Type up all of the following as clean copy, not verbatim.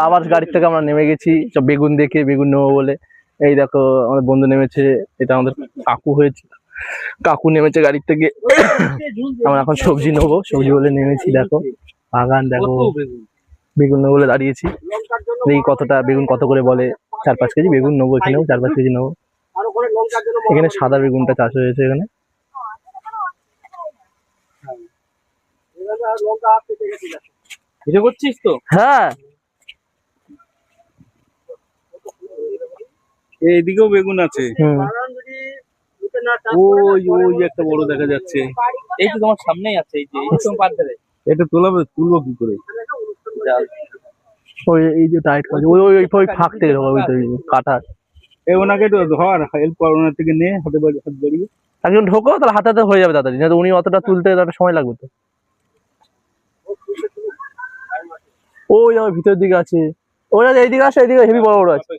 আবার গাড়ি থেকে আমরা নেমে গেছি সব বেগুন দেখে, বেগুন নেবো বলে। এই দেখো আমাদের বন্ধু নেমেছে, এটা আমাদের কাকু হয়েছে, কাকু নেমেছে গাড়ির থেকে। আমরা এখন সবজি নেবো, সবজি বলে নেমেছি। দেখো বাগান, দেখো বেগুন নেবো বলে দাঁড়িয়েছি। দেখি কতটা বেগুন কত করে বলে। 4-5 কেজি বেগুন নেবো, এখানেও 4-5 কেজি নেবো। এখানে সাদা বেগুনটা চাষ হয়েছে এখানে। করছিস তো? হ্যাঁ, এইদিকেও বেগুন আছে। ওই ওই একটা বড় দেখা যাচ্ছে। এই তো তোমার সামনেই আছে, এই যে এই তো পার ধরে। এটা তুলবো কি করে? ওই এই যে টাইট করে ওই ওই ওই ফাঁক থেকে ঢোকা, ওই কাটা। এই ওনাকে একটু ধর, হেল্প কর, ওনার থেকে নে, হাতে হাত বাড়িয়ে। একজন ঢোকো, তাহলে হাতে হাতে হয়ে যাবে তাড়াতাড়ি, না তো উনি অতটা তুলতে একটা সময় লাগবে তো। ওই আমার ভিতরের দিকে আছে, ওই এইদিকে আসে, এইদিকে হেভি বড় বড় আছে।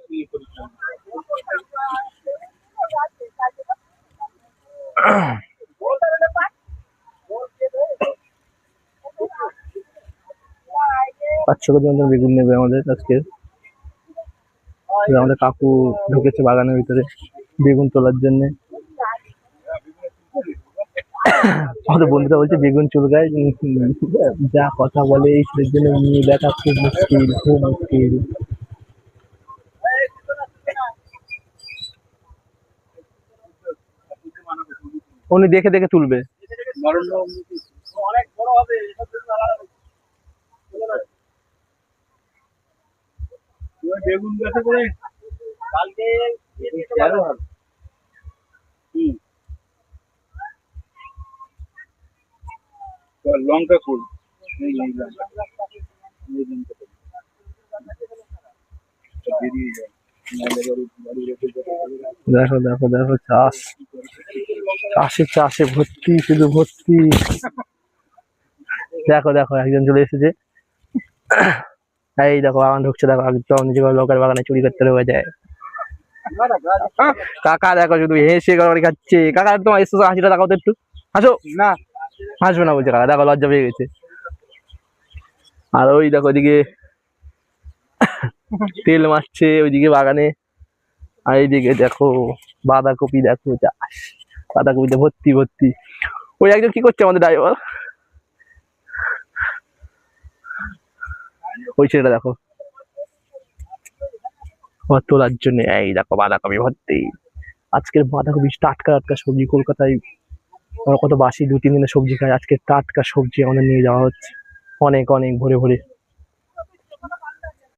পাঁচশো কেজি মতন বেগুন নেবে আমাদের আজকে। আমাদের কাকু ঢুকেছে বাগানের ভিতরে বেগুন তোলার জন্য। আমাদের বন্ধুরা বলছে বেগুন চুলকায়, যা কথা বলে এই ছেলের জন্য নিয়ে দেখা খুব মুশকিল, খুব মুশকিল। উনি দেখে দেখে তুলবে। অনেক বড় হবে, বেগুন গাছে করে কালকে লঙ্কা ফুল। দেখো দেখো দেখো চাষ, চাষে চাষে ভর্তি, শুধু ভর্তি। দেখো দেখো একজন চলে এসেছে, এই দেখো বাগান ঢুকছে। দেখো নিজে লোকের বাগানে চুরি করতে ঢুকে যায়। কাকা দেখো শুধু হেসে গড়াগড়ি খাচ্ছে। কাকা তোমার এসে হাসিটা দেখাও তো একটু, হাসো না। হাসবে না বলছে কাকা, দেখো লজ্জা পেয়ে গেছে। আর ওই দেখো ওইদিকে তেল মারছে ওইদিকে বাগানে। আর এইদিকে দেখো বাঁধাকপি, দেখো চাষ, বাঁধাকপিতে ভর্তি ভর্তি। ওই একজন কি করছে আমাদের ড্রাইভার, ওই ছেলেটা দেখো তোলার জন্য। এই দেখো বাঁধাকপি ভর্তি। আজকের বাঁধাকপি টাটকা টাটকা সবজি। কলকাতায় আমরা কত বাসি 2-3 দিনের সবজি খাই, আজকে টাটকা সবজি আমাদের নিয়ে যাওয়া হচ্ছে অনেক অনেক ভরে ভরে।